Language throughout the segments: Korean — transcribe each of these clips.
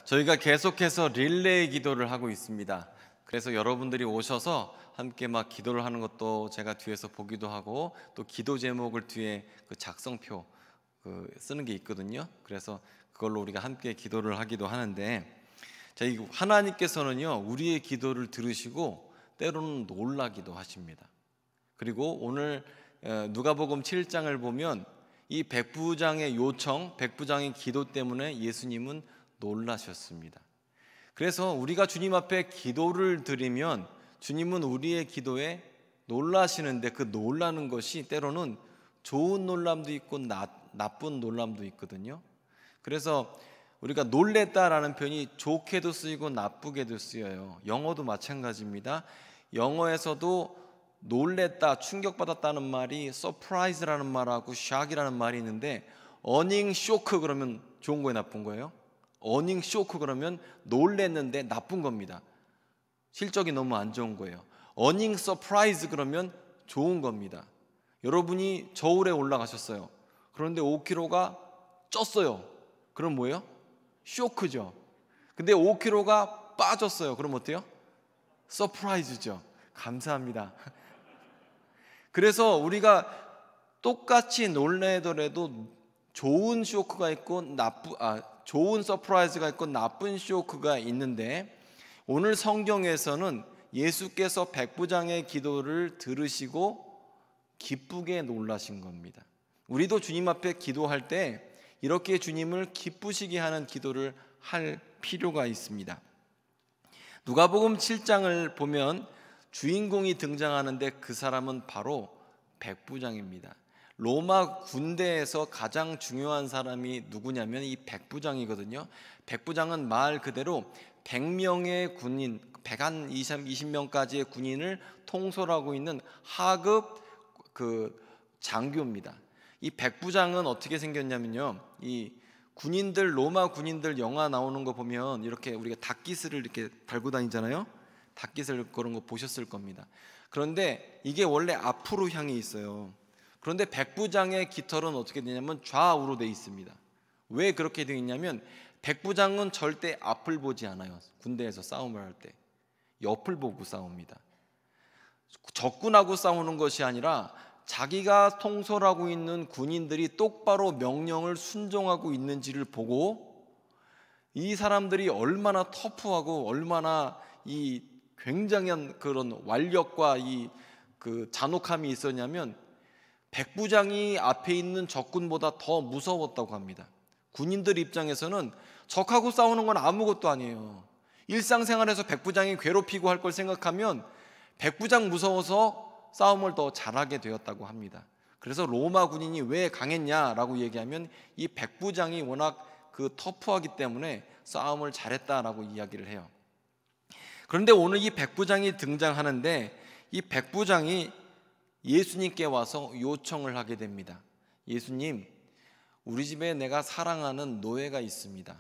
저희가 계속해서 릴레이 기도를 하고 있습니다. 그래서 여러분들이 오셔서 함께 막 기도를 하는 것도 제가 뒤에서 보기도 하고, 또 기도 제목을 뒤에 그 작성표 쓰는 게 있거든요. 그래서 그걸로 우리가 함께 기도를 하기도 하는데, 이 하나님께서는요, 우리의 기도를 들으시고 때로는 놀라기도 하십니다. 그리고 오늘 누가복음 7장을 보면 이 백부장의 요청, 백부장의 기도 때문에 예수님은 놀라셨습니다. 그래서 우리가 주님 앞에 기도를 드리면 주님은 우리의 기도에 놀라시는데, 그 놀라는 것이 때로는 좋은 놀람도 있고 나쁜 놀람도 있거든요. 그래서 우리가 놀랬다라는 표현이 좋게도 쓰이고 나쁘게도 쓰여요. 영어도 마찬가지입니다. 영어에서도 놀랬다, 충격받았다는 말이 surprise라는 말하고 shock이라는 말이 있는데, earning shock 그러면 좋은 거예요, 나쁜 거예요? earning shock 그러면 놀랬는데 나쁜 겁니다. 실적이 너무 안 좋은 거예요. earning surprise 그러면 좋은 겁니다. 여러분이 저울에 올라가셨어요. 그런데 5kg가 쪘어요. 그럼 뭐예요? 쇼크죠. 근데 5kg가 빠졌어요. 그럼 어때요? 서프라이즈죠. 감사합니다. 그래서 우리가 똑같이 놀래더라도 좋은 쇼크가 있고 좋은 서프라이즈가 있고 나쁜 쇼크가 있는데, 오늘 성경에서는 예수께서 백부장의 기도를 들으시고 기쁘게 놀라신 겁니다. 우리도 주님 앞에 기도할 때 이렇게 주님을 기쁘시게 하는 기도를 할 필요가 있습니다. 누가복음 7장을 보면 주인공이 등장하는데 그 사람은 바로 백부장입니다. 로마 군대에서 가장 중요한 사람이 누구냐면 이 백부장이거든요. 백부장은 말 그대로 100명의 군인, 120명까지의 군인을 통솔하고 있는 하급 장교입니다. 이 백부장은 어떻게 생겼냐면요, 이 군인들, 로마 군인들 영화 나오는 거 보면 이렇게 우리가 닭깃을 이렇게 달고 다니잖아요. 닭깃을 그런 거 보셨을 겁니다. 그런데 이게 원래 앞으로 향해 있어요. 그런데 백부장의 깃털은 어떻게 되냐면 좌우로 돼 있습니다. 왜 그렇게 되어 있냐면 백부장은 절대 앞을 보지 않아요. 군대에서 싸움을 할 때 옆을 보고 싸웁니다. 적군하고 싸우는 것이 아니라 자기가 통솔하고 있는 군인들이 똑바로 명령을 순종하고 있는지를 보고, 이 사람들이 얼마나 터프하고 얼마나 이 굉장한 그런 완력과 그 잔혹함이 있었냐면, 백부장이 앞에 있는 적군보다 더 무서웠다고 합니다. 군인들 입장에서는 적하고 싸우는 건 아무것도 아니에요. 일상생활에서 백부장이 괴롭히고 할 걸 생각하면 백부장 무서워서 싸움을 더 잘하게 되었다고 합니다. 그래서 로마 군인이 왜 강했냐라고 얘기하면 이 백부장이 워낙 그 터프하기 때문에 싸움을 잘했다라고 이야기를 해요. 그런데 오늘 이 백부장이 등장하는데, 이 백부장이 예수님께 와서 요청을 하게 됩니다. 예수님, 우리 집에 내가 사랑하는 노예가 있습니다.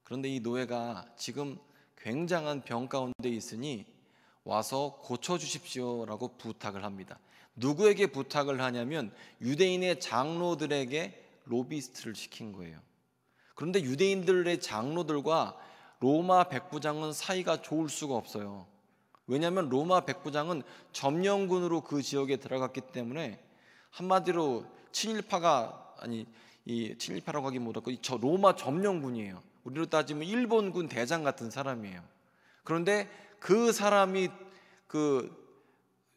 그런데 이 노예가 지금 굉장한 병 가운데 있으니 와서 고쳐주십시오라고 부탁을 합니다. 누구에게 부탁을 하냐면 유대인의 장로들에게 로비스트를 시킨 거예요. 그런데 유대인들의 장로들과 로마 백부장은 사이가 좋을 수가 없어요. 왜냐하면 로마 백부장은 점령군으로 그 지역에 들어갔기 때문에, 한마디로 친일파라고 하기 못하고 로마 점령군이에요. 우리로 따지면 일본군 대장 같은 사람이에요. 그런데 그 사람이 그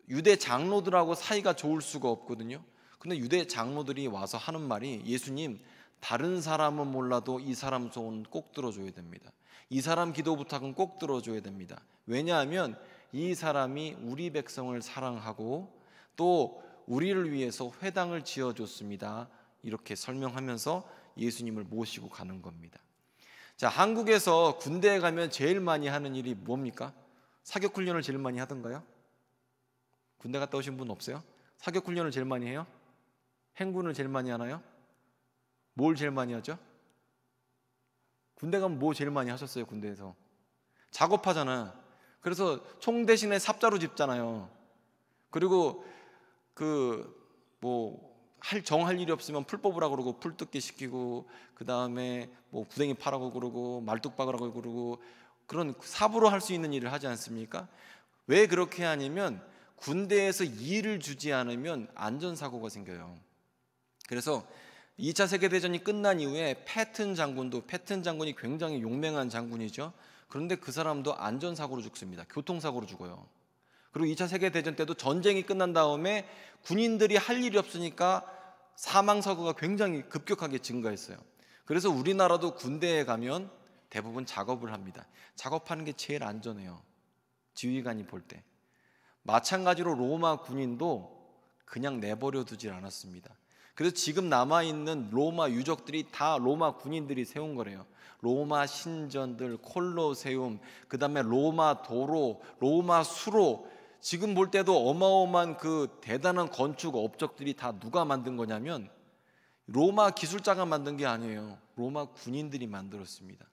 유대 장로들하고 사이가 좋을 수가 없거든요. 근데 유대 장로들이 와서 하는 말이, 예수님, 다른 사람은 몰라도 이 사람 소원은 꼭 들어줘야 됩니다. 이 사람 기도 부탁은 꼭 들어줘야 됩니다. 왜냐하면 이 사람이 우리 백성을 사랑하고 또 우리를 위해서 회당을 지어줬습니다. 이렇게 설명하면서 예수님을 모시고 가는 겁니다. 자, 한국에서 군대에 가면 제일 많이 하는 일이 뭡니까? 사격훈련을 제일 많이 하던가요? 군대 갔다 오신 분 없어요? 사격훈련을 제일 많이 해요? 행군을 제일 많이 하나요? 뭘 제일 많이 하죠? 군대 가면 뭐 제일 많이 하셨어요? 군대에서 작업하잖아. 그래서 총 대신에 삽자루 짚잖아요. 그리고 정할 일이 없으면 풀 뽑으라고 그러고 풀 뜯기 시키고, 그 다음에 뭐 구덩이 파라고 그러고 말뚝 박으라고 그러고, 그런 삽으로 할 수 있는 일을 하지 않습니까? 왜 그렇게 하냐면 군대에서 일을 주지 않으면 안전사고가 생겨요. 그래서 2차 세계대전이 끝난 이후에 패튼 장군이 굉장히 용맹한 장군이죠. 그런데 그 사람도 안전사고로 죽습니다. 교통사고로 죽어요. 그리고 2차 세계대전 때도 전쟁이 끝난 다음에 군인들이 할 일이 없으니까 사망사고가 굉장히 급격하게 증가했어요. 그래서 우리나라도 군대에 가면 대부분 작업을 합니다. 작업하는 게 제일 안전해요. 지휘관이 볼 때. 마찬가지로 로마 군인도 그냥 내버려 두질 않았습니다. 그래서 지금 남아있는 로마 유적들이 다 로마 군인들이 세운 거래요. 로마 신전들, 콜로세움, 그 다음에 로마 도로, 로마 수로, 지금 볼 때도 어마어마한 그 대단한 건축 업적들이 다 누가 만든 거냐면 로마 기술자가 만든 게 아니에요. 로마 군인들이 만들었습니다.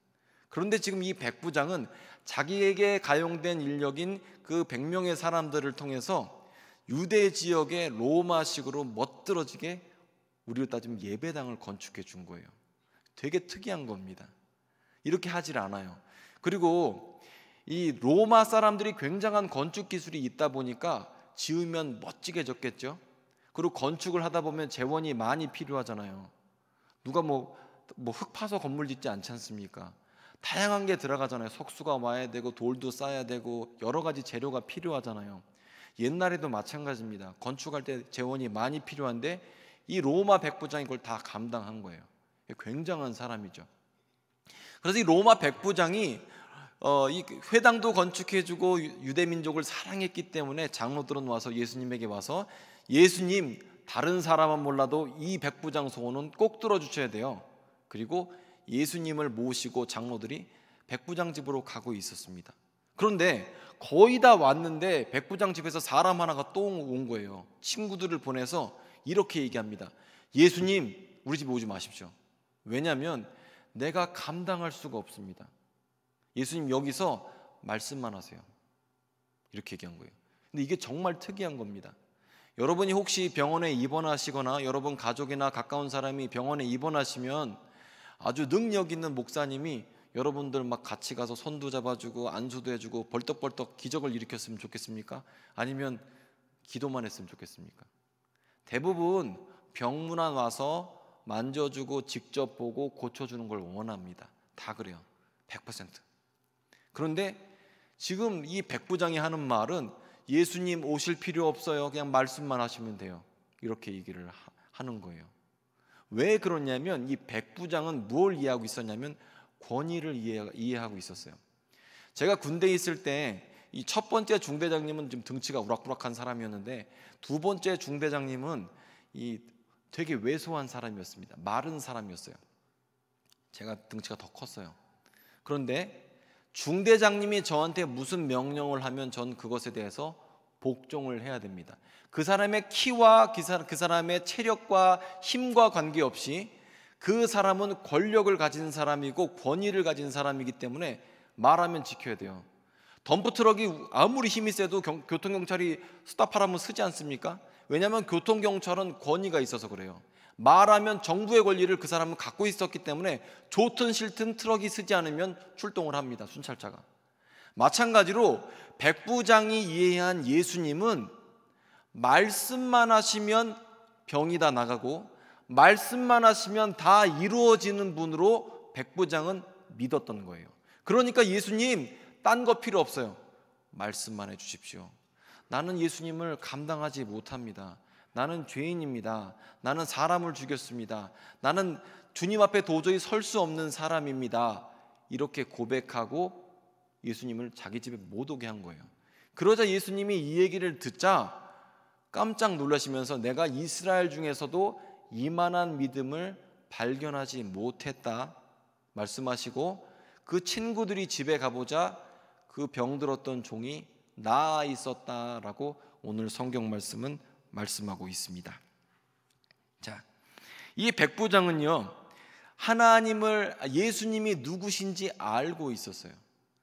그런데 지금 이 백부장은 자기에게 가용된 인력인 그 100명의 사람들을 통해서 유대 지역의 로마식으로 멋들어지게, 우리로 따지면 예배당을 건축해 준 거예요. 되게 특이한 겁니다. 이렇게 하질 않아요. 그리고 이 로마 사람들이 굉장한 건축 기술이 있다 보니까 지으면 멋지게 졌겠죠. 그리고 건축을 하다 보면 재원이 많이 필요하잖아요. 누가 흙 파서 건물 짓지 않지 않습니까? 다양한 게 들어가잖아요. 석수가 와야 되고 돌도 쌓아야 되고 여러 가지 재료가 필요하잖아요. 옛날에도 마찬가지입니다. 건축할 때 재원이 많이 필요한데 이 로마 백부장이 그걸 다 감당한 거예요. 굉장한 사람이죠. 그래서 이 로마 백부장이 이 회당도 건축해주고 유대민족을 사랑했기 때문에 장로들은 와서 예수님에게 와서, 예수님, 다른 사람은 몰라도 이 백부장 소원은 꼭 들어주셔야 돼요. 그리고 예수님을 모시고 장로들이 백부장 집으로 가고 있었습니다. 그런데 거의 다 왔는데 백부장 집에서 사람 하나가 또 온 거예요. 친구들을 보내서 이렇게 얘기합니다. 예수님, 우리 집에 오지 마십시오. 왜냐하면 내가 감당할 수가 없습니다. 예수님, 여기서 말씀만 하세요. 이렇게 얘기한 거예요. 근데 이게 정말 특이한 겁니다. 여러분이 혹시 병원에 입원하시거나 여러분 가족이나 가까운 사람이 병원에 입원하시면 아주 능력 있는 목사님이 여러분들 막 같이 가서 손도 잡아주고 안수도 해주고 벌떡벌떡 기적을 일으켰으면 좋겠습니까? 아니면 기도만 했으면 좋겠습니까? 대부분 병문안 와서 만져주고 직접 보고 고쳐주는 걸 원합니다. 다 그래요. 100%. 그런데 지금 이 백부장이 하는 말은 예수님 오실 필요 없어요. 그냥 말씀만 하시면 돼요. 이렇게 얘기를 하는 거예요. 왜 그러냐면 이 백부장은 뭘 이해하고 있었냐면 권위를 이해하고 있었어요. 제가 군대에 있을 때 이 첫 번째 중대장님은 좀 등치가 우락부락한 사람이었는데 두 번째 중대장님은 이 되게 왜소한 사람이었습니다. 마른 사람이었어요. 제가 등치가 더 컸어요. 그런데 중대장님이 저한테 무슨 명령을 하면 전 그것에 대해서 복종을 해야 됩니다. 그 사람의 키와 그 사람의 체력과 힘과 관계없이 그 사람은 권력을 가진 사람이고 권위를 가진 사람이기 때문에 말하면 지켜야 돼요. 덤프트럭이 아무리 힘이 세도 교통경찰이 스탑하라면 쓰지 않습니까? 왜냐하면 교통경찰은 권위가 있어서 그래요. 말하면 정부의 권리를 그 사람은 갖고 있었기 때문에 좋든 싫든 트럭이 쓰지 않으면 출동을 합니다. 순찰차가. 마찬가지로 백부장이 이해한 예수님은 말씀만 하시면 병이 다 나가고 말씀만 하시면 다 이루어지는 분으로 백부장은 믿었던 거예요. 그러니까 예수님, 딴 거 필요 없어요. 말씀만 해주십시오. 나는 예수님을 감당하지 못합니다. 나는 죄인입니다. 나는 사람을 죽였습니다. 나는 주님 앞에 도저히 설 수 없는 사람입니다. 이렇게 고백하고 예수님을 자기 집에 못 오게 한 거예요. 그러자 예수님이 이 얘기를 듣자 깜짝 놀라시면서 내가 이스라엘 중에서도 이만한 믿음을 발견하지 못했다 말씀하시고, 그 친구들이 집에 가보자 그 병들었던 종이 나아 있었다라고 오늘 성경 말씀은 말씀하고 있습니다. 자, 이 백부장은요, 예수님이 누구신지 알고 있었어요.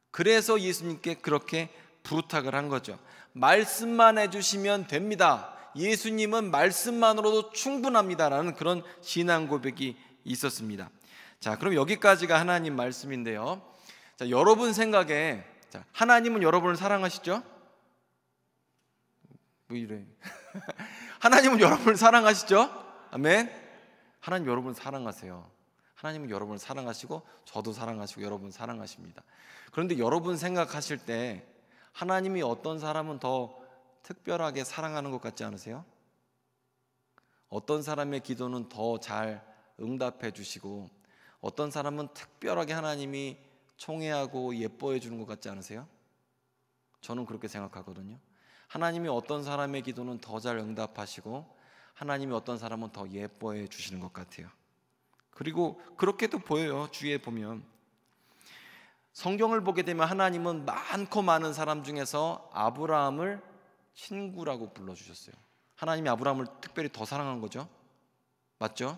그래서 예수님께 그렇게 부탁을 한 거죠. 말씀만 해주시면 됩니다. 예수님은 말씀만으로도 충분합니다라는 그런 신앙 고백이 있었습니다. 자, 그럼 여기까지가 하나님 말씀인데요. 자, 여러분 생각에 하나님은 여러분을 사랑하시죠? 뭐 이래? 하나님은 여러분을 사랑하시죠? 아멘. 하나님 여러분을 사랑하세요. 하나님은 여러분을 사랑하시고 저도 사랑하시고 여러분 사랑하십니다. 그런데 여러분 생각하실 때 하나님이 어떤 사람은 더 특별하게 사랑하는 것 같지 않으세요? 어떤 사람의 기도는 더 잘 응답해 주시고 어떤 사람은 특별하게 하나님이 총애하고 예뻐해 주는 것 같지 않으세요? 저는 그렇게 생각하거든요. 하나님이 어떤 사람의 기도는 더 잘 응답하시고 하나님이 어떤 사람은 더 예뻐해 주시는 것 같아요. 그리고 그렇게도 보여요. 주위에 보면 성경을 보게 되면 하나님은 많고 많은 사람 중에서 아브라함을 친구라고 불러주셨어요. 하나님이 아브라함을 특별히 더 사랑한 거죠. 맞죠?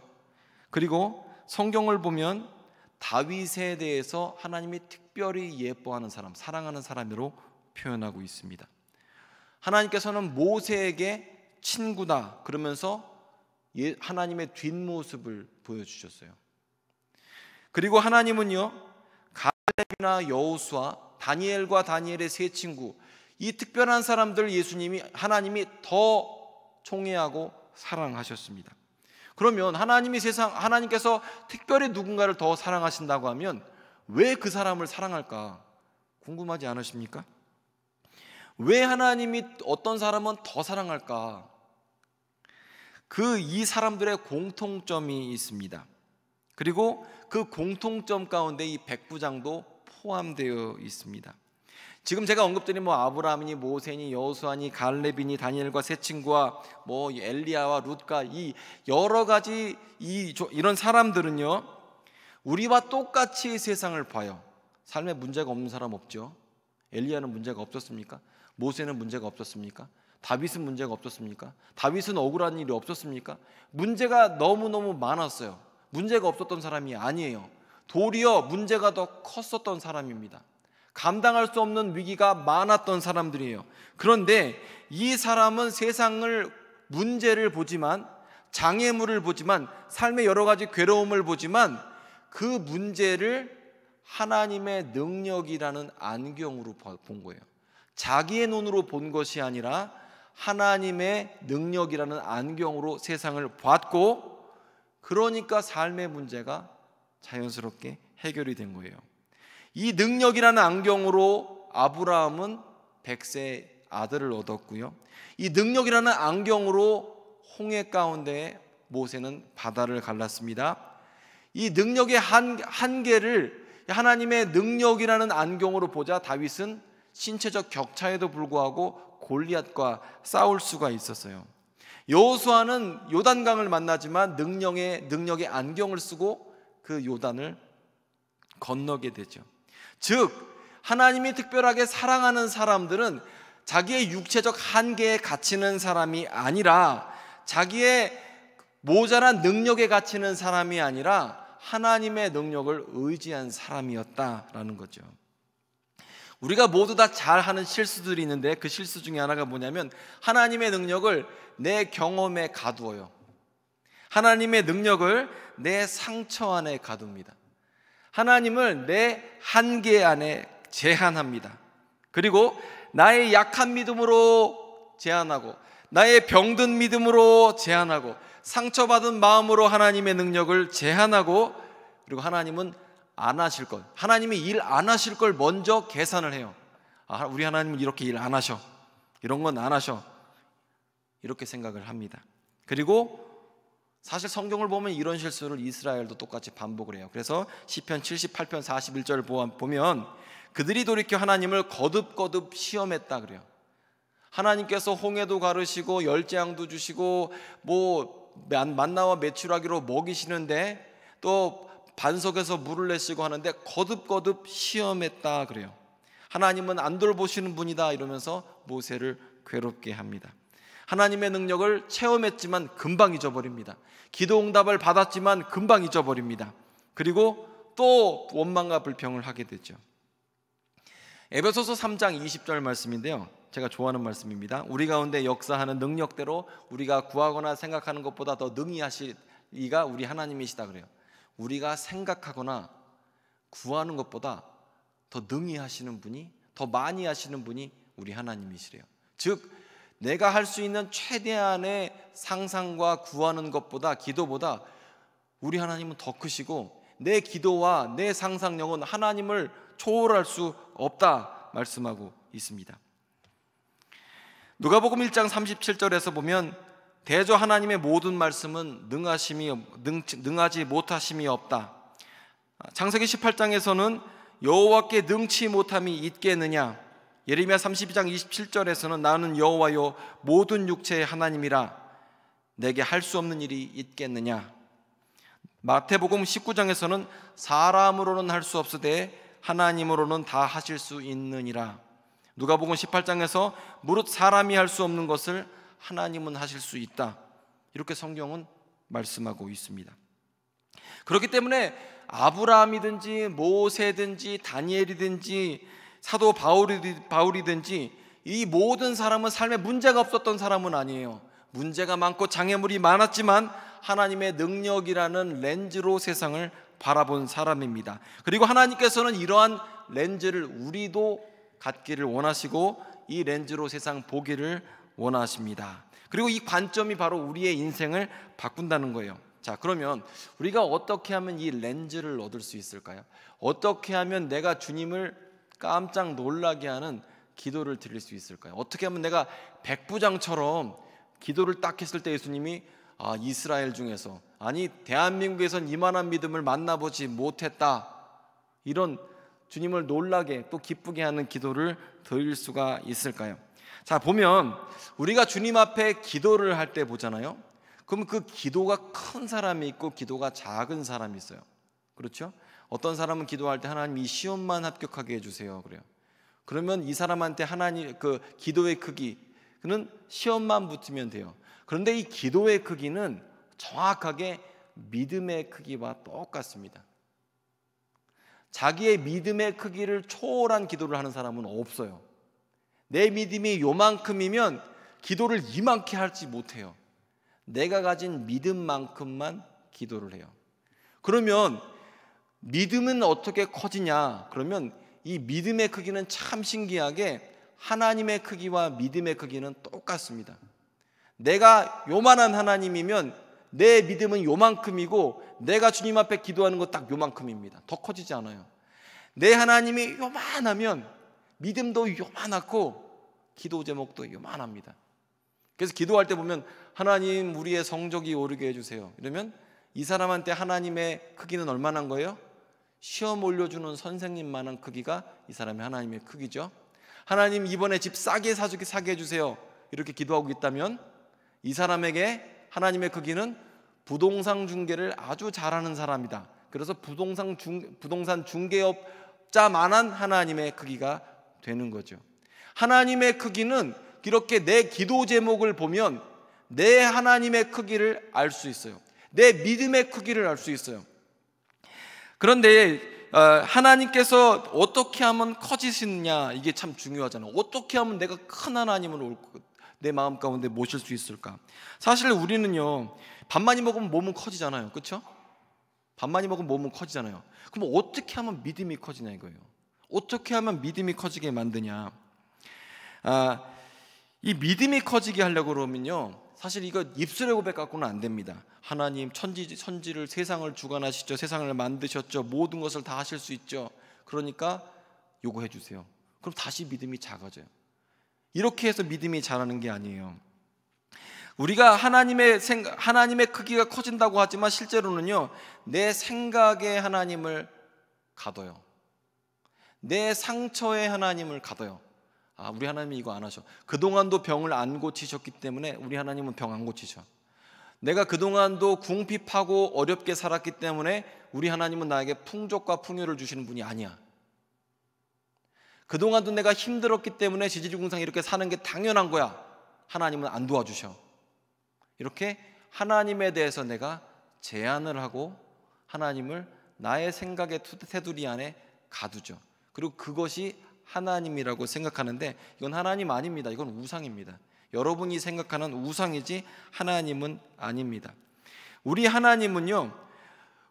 그리고 성경을 보면 다윗에 대해서 하나님이 특별히 예뻐하는 사람, 사랑하는 사람으로 표현하고 있습니다. 하나님께서는 모세에게 친구다 그러면서 하나님의 뒷모습을 보여주셨어요. 그리고 하나님은요, 갈렙이나 여호수아, 다니엘과 다니엘의 세 친구, 이 특별한 사람들 하나님이 더 총애하고 사랑하셨습니다. 그러면 하나님께서 특별히 누군가를 더 사랑하신다고 하면 왜 그 사람을 사랑할까 궁금하지 않으십니까? 왜 하나님이 어떤 사람은 더 사랑할까? 이 사람들의 공통점이 있습니다. 그리고 그 공통점 가운데 이 백부장도 포함되어 있습니다. 지금 제가 언급드린 아브라함이니 모세니 여호수아니 갈렙이니 다니엘과 세 친구와 엘리야와 룻과 이 여러 가지 이런 사람들은요, 우리와 똑같이 세상을 봐요. 삶에 문제가 없는 사람 없죠. 엘리야는 문제가 없었습니까? 모세는 문제가 없었습니까? 다윗은 문제가 없었습니까? 다윗은 억울한 일이 없었습니까? 문제가 너무너무 많았어요. 문제가 없었던 사람이 아니에요. 도리어 문제가 더 컸었던 사람입니다. 감당할 수 없는 위기가 많았던 사람들이에요. 그런데 이 사람은 세상을 문제를 보지만, 장애물을 보지만, 삶의 여러 가지 괴로움을 보지만 그 문제를 하나님의 능력이라는 안경으로 본 거예요. 자기의 눈으로 본 것이 아니라 하나님의 능력이라는 안경으로 세상을 봤고, 그러니까 삶의 문제가 자연스럽게 해결이 된 거예요. 이 능력이라는 안경으로 아브라함은 100세 아들을 얻었고요, 이 능력이라는 안경으로 홍해 가운데 모세는 바다를 갈랐습니다. 이 능력의 한계를 하나님의 능력이라는 안경으로 보자 다윗은 신체적 격차에도 불구하고 골리앗과 싸울 수가 있었어요. 여호수아는 요단강을 만나지만 능력의 안경을 쓰고 그 요단을 건너게 되죠. 즉 하나님이 특별하게 사랑하는 사람들은 자기의 육체적 한계에 갇히는 사람이 아니라, 자기의 모자란 능력에 갇히는 사람이 아니라 하나님의 능력을 의지한 사람이었다라는 거죠. 우리가 모두 다 잘하는 실수들이 있는데 그 실수 중에 하나가 뭐냐면 하나님의 능력을 내 경험에 가두어요. 하나님의 능력을 내 상처 안에 가둡니다. 하나님을 내 한계 안에 제한합니다. 그리고 나의 약한 믿음으로 제한하고, 나의 병든 믿음으로 제한하고, 상처받은 마음으로 하나님의 능력을 제한하고, 그리고 하나님은 안 하실 것, 하나님이 일 안 하실 걸 먼저 계산을 해요. 우리 하나님은 이렇게 일 안 하셔, 이런 건 안 하셔, 이렇게 생각을 합니다. 그리고 사실 성경을 보면 이런 실수를 이스라엘도 똑같이 반복을 해요. 그래서 시편 78편 41절을 보면 그들이 돌이켜 하나님을 거듭거듭 시험했다 그래요. 하나님께서 홍해도 가르시고 열재앙도 주시고 만나와 메추라기로 먹이시는데 또 반석에서 물을 내시고 하는데 거듭거듭 시험했다 그래요. 하나님은 안 돌보시는 분이다 이러면서 모세를 괴롭게 합니다. 하나님의 능력을 체험했지만 금방 잊어버립니다. 기도 응답을 받았지만 금방 잊어버립니다. 그리고 또 원망과 불평을 하게 되죠. 에베소서 3장 20절 말씀인데요, 제가 좋아하는 말씀입니다. 우리 가운데 역사하는 능력대로 우리가 구하거나 생각하는 것보다 더 능히 하실 이가 우리 하나님이시다 그래요. 우리가 생각하거나 구하는 것보다 더 능히 하시는 분이, 더 많이 하시는 분이 우리 하나님이시래요. 즉 내가 할 수 있는 최대한의 상상과 구하는 것보다, 기도보다 우리 하나님은 더 크시고 내 기도와 내 상상력은 하나님을 초월할 수 없다 말씀하고 있습니다. 누가복음 1장 37절에서 보면 대저 하나님의 모든 말씀은 능하지 못하심이 없다. 창세기 18장에서는 여호와께 능치 못함이 있겠느냐. 예레미야 32장 27절에서는 나는 여호와요 모든 육체의 하나님이라 내게 할 수 없는 일이 있겠느냐. 마태복음 19장에서는 사람으로는 할 수 없으되 하나님으로는 다 하실 수 있느니라. 누가복음 18장에서 무릇 사람이 할 수 없는 것을 하나님은 하실 수 있다. 이렇게 성경은 말씀하고 있습니다. 그렇기 때문에 아브라함이든지 모세든지 다니엘이든지 사도 바울이든지 이 모든 사람은 삶에 문제가 없었던 사람은 아니에요. 문제가 많고 장애물이 많았지만 하나님의 능력이라는 렌즈로 세상을 바라본 사람입니다. 그리고 하나님께서는 이러한 렌즈를 우리도 갖기를 원하시고 이 렌즈로 세상 보기를 원하십니다. 그리고 이 관점이 바로 우리의 인생을 바꾼다는 거예요. 자, 그러면 우리가 어떻게 하면 이 렌즈를 얻을 수 있을까요? 어떻게 하면 내가 주님을 깜짝 놀라게 하는 기도를 드릴 수 있을까요? 어떻게 하면 내가 백부장처럼 기도를 딱 했을 때 예수님이 이스라엘 중에서, 아니 대한민국에선 이만한 믿음을 만나보지 못했다, 이런 주님을 놀라게 또 기쁘게 하는 기도를 드릴 수가 있을까요? 자, 보면 우리가 주님 앞에 기도를 할 때 보잖아요. 그럼 그 기도가 큰 사람이 있고 기도가 작은 사람이 있어요. 그렇죠? 어떤 사람은 기도할 때 하나님 이 시험만 합격하게 해주세요 그래요. 그러면 이 사람한테 하나님 그 기도의 크기는 시험만 붙으면 돼요. 그런데 이 기도의 크기는 정확하게 믿음의 크기와 똑같습니다. 자기의 믿음의 크기를 초월한 기도를 하는 사람은 없어요. 내 믿음이 요만큼이면 기도를 이만큼 할지 못해요. 내가 가진 믿음만큼만 기도를 해요. 그러면 믿음은 어떻게 커지냐? 그러면 이 믿음의 크기는 참 신기하게 하나님의 크기와 믿음의 크기는 똑같습니다. 내가 요만한 하나님이면 내 믿음은 요만큼이고 내가 주님 앞에 기도하는 거 딱 요만큼입니다. 더 커지지 않아요. 내 하나님이 요만하면 믿음도 요만하고 기도 제목도 요만합니다. 그래서 기도할 때 보면 하나님 우리의 성적이 오르게 해주세요 이러면 이 사람한테 하나님의 크기는 얼마나 한 거예요? 시험 올려주는 선생님만한 크기가 이 사람의 하나님의 크기죠. 하나님 이번에 집 싸게 사게 해주세요 이렇게 기도하고 있다면 이 사람에게 하나님의 크기는 부동산 중개를 아주 잘하는 사람이다. 그래서 부동산 중개업자만한 하나님의 크기가 되는 거죠. 하나님의 크기는 이렇게 내 기도 제목을 보면 내 하나님의 크기를 알 수 있어요. 내 믿음의 크기를 알 수 있어요. 그런데 하나님께서 어떻게 하면 커지시느냐, 이게 참 중요하잖아요. 어떻게 하면 내가 큰 하나님을 내 마음 가운데 모실 수 있을까? 사실 우리는요, 밥 많이 먹으면 몸은 커지잖아요. 그렇죠? 밥 많이 먹으면 몸은 커지잖아요. 그럼 어떻게 하면 믿음이 커지냐 이거예요. 어떻게 하면 믿음이 커지게 만드냐? 이 믿음이 커지게 하려고 그러면요, 사실 이거 입술의 고백 갖고는 안 됩니다. 하나님 천지를 세상을 주관하시죠. 세상을 만드셨죠. 모든 것을 다 하실 수 있죠. 그러니까 요구해 주세요. 그럼 다시 믿음이 작아져요. 이렇게 해서 믿음이 자라는 게 아니에요. 우리가 하나님의 크기가 커진다고 하지만 실제로는요, 내 생각에 하나님을 가둬요. 내 상처에 하나님을 가둬요. 우리 하나님이 이거 안 하셔. 그동안도 병을 안 고치셨기 때문에 우리 하나님은 병 안 고치셔. 내가 그동안도 궁핍하고 어렵게 살았기 때문에 우리 하나님은 나에게 풍족과 풍요를 주시는 분이 아니야. 그동안도 내가 힘들었기 때문에 지지리궁상 이렇게 사는 게 당연한 거야. 하나님은 안 도와주셔. 이렇게 하나님에 대해서 내가 제안을 하고 하나님을 나의 생각의 테두리 안에 가두죠. 그리고 그것이 하나님이라고 생각하는데 이건 하나님 아닙니다. 이건 우상입니다. 여러분이 생각하는 우상이지 하나님은 아닙니다. 우리 하나님은요,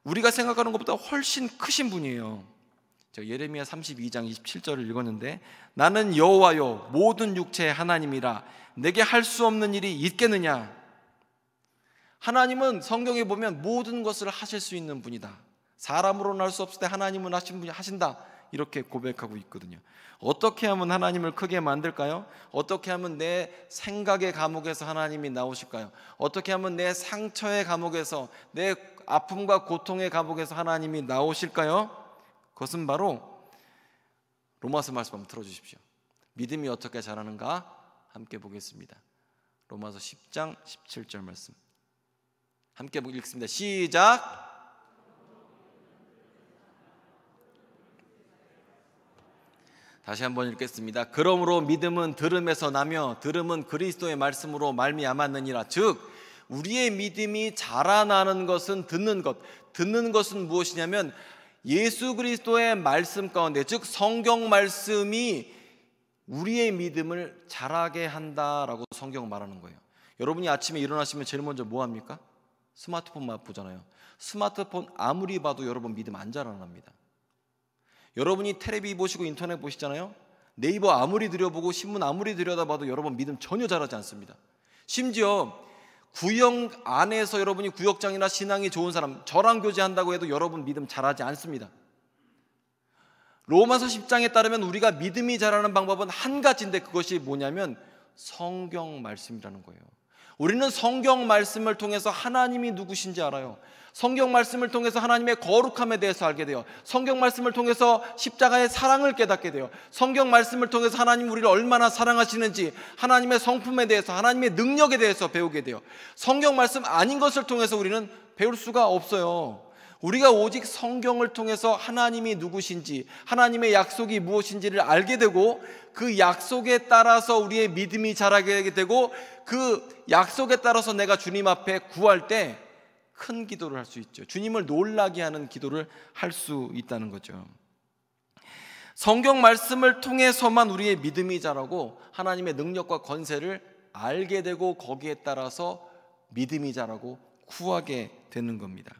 우리가 생각하는 것보다 훨씬 크신 분이에요. 저 예레미야 32장 27절을 읽었는데, 나는 여호와요 모든 육체의 하나님이라 내게 할 수 없는 일이 있겠느냐. 하나님은 성경에 보면 모든 것을 하실 수 있는 분이다. 사람으로는 할 수 없을 때 하나님은 하신다, 이렇게 고백하고 있거든요. 어떻게 하면 하나님을 크게 만들까요? 어떻게 하면 내 생각의 감옥에서 하나님이 나오실까요? 어떻게 하면 내 상처의 감옥에서, 내 아픔과 고통의 감옥에서 하나님이 나오실까요? 그것은 바로 로마서 말씀 한번 들어주십시오. 믿음이 어떻게 자라는가 함께 보겠습니다. 로마서 10장 17절 말씀 함께 읽습니다. 시작. 다시 한번 읽겠습니다. 그러므로 믿음은 들음에서 나며 들음은 그리스도의 말씀으로 말미암았느니라. 즉 우리의 믿음이 자라나는 것은 듣는 것. 듣는 것은 무엇이냐면 예수 그리스도의 말씀 가운데, 즉 성경 말씀이 우리의 믿음을 자라게 한다라고 성경은 말하는 거예요. 여러분이 아침에 일어나시면 제일 먼저 뭐 합니까? 스마트폰만 보잖아요. 스마트폰 아무리 봐도 여러분 믿음 안 자라납니다. 여러분이 텔레비 보시고 인터넷 보시잖아요. 네이버 아무리 들여보고 신문 아무리 들여다봐도 여러분 믿음 전혀 자라지 않습니다. 심지어 구역 안에서 여러분이 구역장이나 신앙이 좋은 사람, 저랑 교제한다고 해도 여러분 믿음 자라지 않습니다. 로마서 10장에 따르면 우리가 믿음이 자라는 방법은 한 가지인데, 그것이 뭐냐면 성경 말씀이라는 거예요. 우리는 성경 말씀을 통해서 하나님이 누구신지 알아요. 성경 말씀을 통해서 하나님의 거룩함에 대해서 알게 돼요. 성경 말씀을 통해서 십자가의 사랑을 깨닫게 돼요. 성경 말씀을 통해서 하나님 우리를 얼마나 사랑하시는지, 하나님의 성품에 대해서, 하나님의 능력에 대해서 배우게 돼요. 성경 말씀 아닌 것을 통해서 우리는 배울 수가 없어요. 우리가 오직 성경을 통해서 하나님이 누구신지, 하나님의 약속이 무엇인지를 알게 되고, 그 약속에 따라서 우리의 믿음이 자라게 되고, 그 약속에 따라서 내가 주님 앞에 구할 때 큰 기도를 할 수 있죠. 주님을 놀라게 하는 기도를 할 수 있다는 거죠. 성경 말씀을 통해서만 우리의 믿음이 자라고 하나님의 능력과 권세를 알게 되고, 거기에 따라서 믿음이 자라고 구하게 되는 겁니다.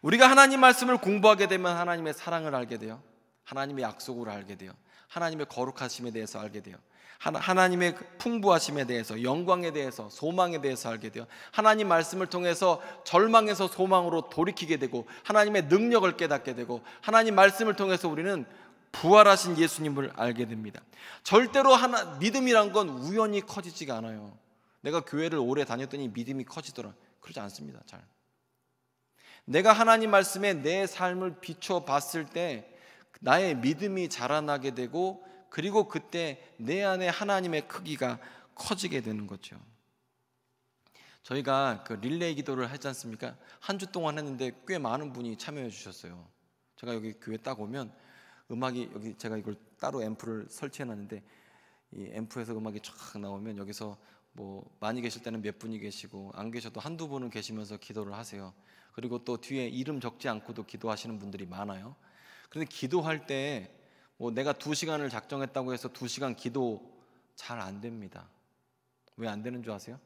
우리가 하나님 말씀을 공부하게 되면 하나님의 사랑을 알게 돼요. 하나님의 약속을 알게 돼요. 하나님의 거룩하심에 대해서 알게 돼요. 하나님의 풍부하심에 대해서, 영광에 대해서, 소망에 대해서 알게 돼요. 하나님 말씀을 통해서 절망에서 소망으로 돌이키게 되고, 하나님의 능력을 깨닫게 되고, 하나님 말씀을 통해서 우리는 부활하신 예수님을 알게 됩니다. 절대로 믿음이란 건 우연히 커지지가 않아요. 내가 교회를 오래 다녔더니 믿음이 커지더라, 그러지 않습니다. 잘. 내가 하나님 말씀에 내 삶을 비춰봤을 때 나의 믿음이 자라나게 되고, 그리고 그때 내 안에 하나님의 크기가 커지게 되는 거죠. 저희가 그 릴레이 기도를 하지 않습니까? 한 주 동안 했는데 꽤 많은 분이 참여해 주셨어요. 제가 여기 교회 딱 오면 음악이, 여기 제가 이걸 따로 앰프를 설치해 놨는데, 이 앰프에서 음악이 쫙 나오면 여기서 뭐 많이 계실 때는 몇 분이 계시고, 안 계셔도 한두 분은 계시면서 기도를 하세요. 그리고 또 뒤에 이름 적지 않고도 기도하시는 분들이 많아요. 그런데 기도할 때 뭐 내가 2시간을 작정했다고 해서 2시간 기도 잘 안 됩니다. 왜 안 되는 줄 아세요?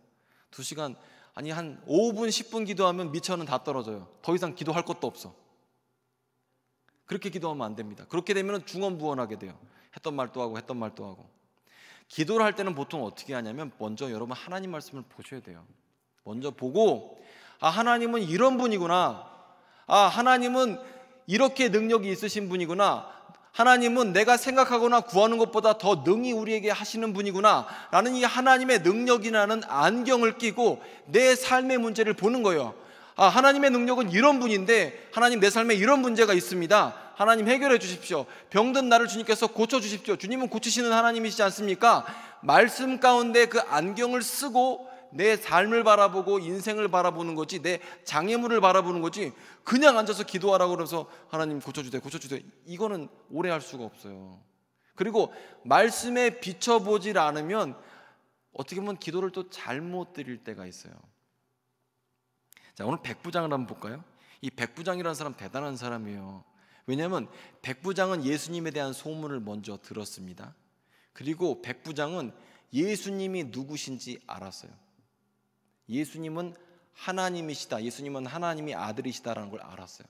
2시간, 아니 한 5분 10분 기도하면 미천은 다 떨어져요. 더 이상 기도할 것도 없어. 그렇게 기도하면 안 됩니다. 그렇게 되면 중언부언하게 돼요. 했던 말도 하고 했던 말도 하고. 기도를 할 때는 보통 어떻게 하냐면, 먼저 여러분 하나님 말씀을 보셔야 돼요. 먼저 보고, 아, 하나님은 이런 분이구나. 아, 하나님은 이렇게 능력이 있으신 분이구나. 하나님은 내가 생각하거나 구하는 것보다 더 능히 우리에게 하시는 분이구나 라는 이 하나님의 능력이라는 안경을 끼고 내 삶의 문제를 보는 거예요. 아, 하나님의 능력은 이런 분인데, 하나님 내 삶에 이런 문제가 있습니다. 하나님 해결해 주십시오. 병든 나를 주님께서 고쳐주십시오. 주님은 고치시는 하나님이시지 않습니까? 말씀 가운데 그 안경을 쓰고 내 삶을 바라보고 인생을 바라보는 거지, 내 장애물을 바라보는 거지, 그냥 앉아서 기도하라고 그러면서 하나님 고쳐주세요, 고쳐주세요, 이거는 오래 할 수가 없어요. 그리고 말씀에 비춰보질 않으면 어떻게 보면 기도를 또 잘못 드릴 때가 있어요. 자, 오늘 백부장을 한번 볼까요? 이 백부장이라는 사람 대단한 사람이에요. 왜냐하면 백부장은 예수님에 대한 소문을 먼저 들었습니다. 그리고 백부장은 예수님이 누구신지 알았어요. 예수님은 하나님이시다, 예수님은 하나님의 아들이시다라는 걸 알았어요.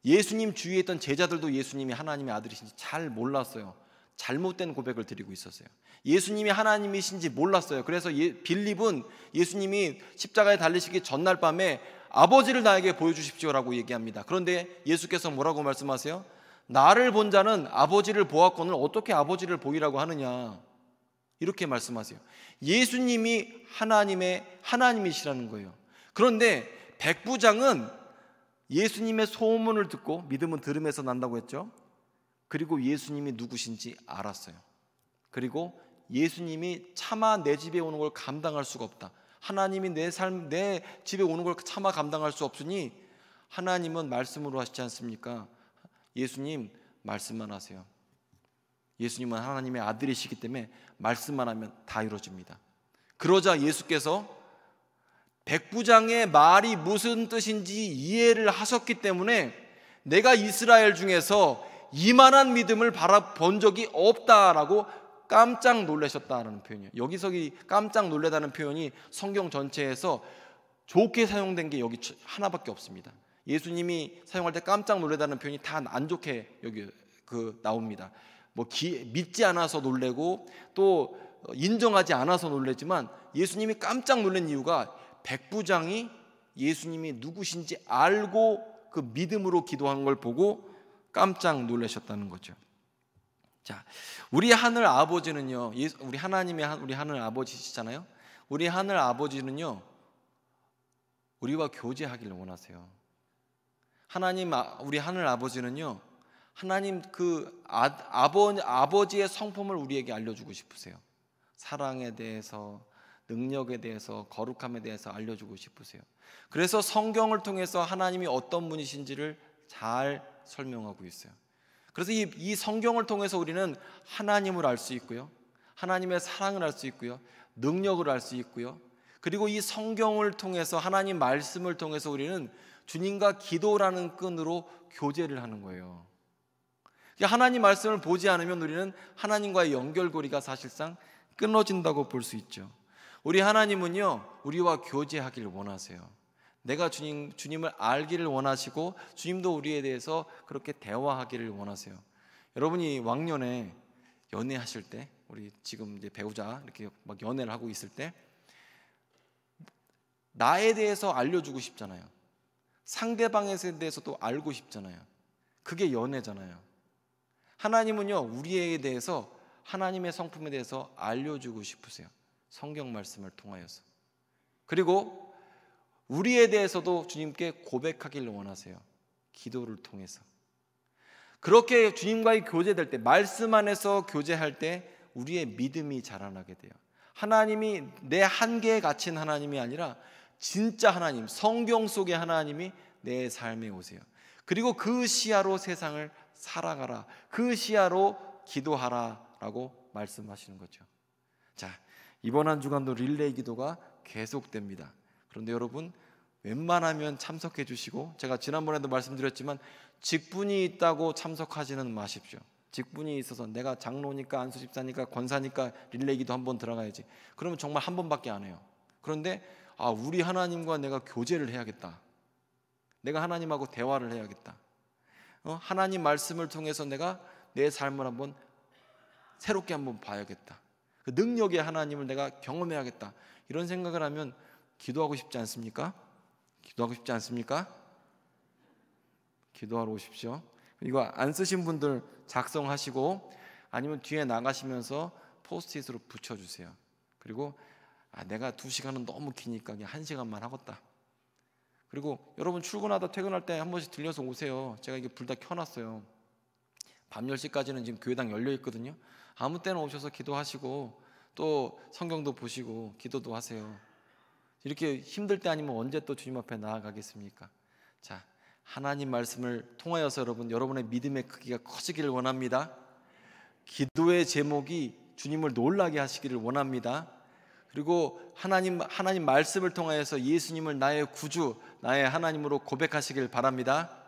예수님 주위에 있던 제자들도 예수님이 하나님의 아들이신지 잘 몰랐어요. 잘못된 고백을 드리고 있었어요. 예수님이 하나님이신지 몰랐어요. 그래서 빌립은 예수님이 십자가에 달리시기 전날 밤에 아버지를 나에게 보여주십시오라고 얘기합니다. 그런데 예수께서 뭐라고 말씀하세요? 나를 본 자는 아버지를 보았거늘 어떻게 아버지를 보이라고 하느냐, 이렇게 말씀하세요. 예수님이 하나님이시라는 거예요. 그런데 백부장은 예수님의 소문을 듣고, 믿음은 들음에서 난다고 했죠. 그리고 예수님이 누구신지 알았어요. 그리고 예수님이 차마 내 집에 오는 걸 감당할 수가 없다, 하나님이 내 집에 오는 걸 차마 감당할 수 없으니 하나님은 말씀으로 하시지 않습니까? 예수님 말씀만 하세요. 예수님은 하나님의 아들이시기 때문에 말씀만 하면 다 이루어집니다. 그러자 예수께서 백부장의 말이 무슨 뜻인지 이해를 하셨기 때문에 내가 이스라엘 중에서 이만한 믿음을 바라본 적이 없다라고 깜짝 놀라셨다라는 표현이에요. 여기서 이 깜짝 놀라다는 표현이 성경 전체에서 좋게 사용된 게 여기 하나밖에 없습니다. 예수님이 사용할 때 깜짝 놀라다는 표현이 다 안 좋게 여기 나옵니다. 믿지 않아서 놀래고 또 인정하지 않아서 놀랬지만, 예수님이 깜짝 놀란 이유가 백부장이 예수님이 누구신지 알고 그 믿음으로 기도한 걸 보고 깜짝 놀라셨다는 거죠. 자, 우리 하늘 아버지는요, 우리 하늘 아버지시잖아요. 우리 하늘 아버지는요, 우리와 교제하기를 원하세요. 우리 하늘 아버지는요, 하나님 아버지의 성품을 우리에게 알려주고 싶으세요. 사랑에 대해서, 능력에 대해서, 거룩함에 대해서 알려주고 싶으세요. 그래서 성경을 통해서 하나님이 어떤 분이신지를 잘 설명하고 있어요. 그래서 이 성경을 통해서 우리는 하나님을 알 수 있고요, 하나님의 사랑을 알 수 있고요, 능력을 알 수 있고요, 그리고 이 성경을 통해서, 하나님 말씀을 통해서 우리는 주님과 기도라는 끈으로 교제를 하는 거예요. 하나님 말씀을 보지 않으면 우리는 하나님과의 연결고리가 사실상 끊어진다고 볼 수 있죠. 우리 하나님은요, 우리와 교제하기를 원하세요. 내가 주님을 알기를 원하시고, 주님도 우리에 대해서 그렇게 대화하기를 원하세요. 여러분이 왕년에 연애하실 때, 우리 지금 이제 배우자 이렇게 막 연애를 하고 있을 때 나에 대해서 알려주고 싶잖아요. 상대방에 대해서도 알고 싶잖아요. 그게 연애잖아요. 하나님은요, 우리에 대해서, 하나님의 성품에 대해서 알려주고 싶으세요. 성경 말씀을 통하여서. 그리고 우리에 대해서도 주님께 고백하기를 원하세요. 기도를 통해서. 그렇게 주님과의 교제될 때, 말씀 안에서 교제할 때 우리의 믿음이 자라나게 돼요. 하나님이 내 한계에 갇힌 하나님이 아니라 진짜 하나님, 성경 속의 하나님이 내 삶에 오세요. 그리고 그 시야로 세상을 살아가라, 그 시야로 기도하라 라고 말씀하시는 거죠. 자, 이번 한 주간도 릴레이 기도가 계속됩니다. 그런데 여러분, 웬만하면 참석해 주시고, 제가 지난번에도 말씀드렸지만 직분이 있다고 참석하지는 마십시오. 직분이 있어서 내가 장로니까, 안수집사니까, 권사니까 릴레이 기도 한번 들어가야지, 그러면 정말 한 번밖에 안 해요. 그런데 우리 하나님과 내가 교제를 해야겠다, 내가 하나님하고 대화를 해야겠다, 하나님 말씀을 통해서 내가 내 삶을 한번 새롭게 한번 봐야겠다, 그 능력의 하나님을 내가 경험해야겠다, 이런 생각을 하면 기도하고 싶지 않습니까? 기도하고 싶지 않습니까? 기도하러 오십시오. 이거 안 쓰신 분들 작성하시고, 아니면 뒤에 나가시면서 포스트잇으로 붙여주세요. 그리고 내가 2시간은 너무 기니까 그냥 1시간만 하겠다. 그리고 여러분 출근하다 퇴근할 때 한 번씩 들려서 오세요. 제가 이게 불 다 켜놨어요. 밤 10시까지는 지금 교회당 열려 있거든요. 아무 때나 오셔서 기도하시고, 또 성경도 보시고 기도도 하세요. 이렇게 힘들 때 아니면 언제 또 주님 앞에 나아가겠습니까? 자, 하나님 말씀을 통하여서 여러분의 믿음의 크기가 커지기를 원합니다. 기도의 제목이 주님을 놀라게 하시기를 원합니다. 그리고 하나님 말씀을 통하여서 예수님을 나의 구주, 나의 하나님으로 고백하시길 바랍니다.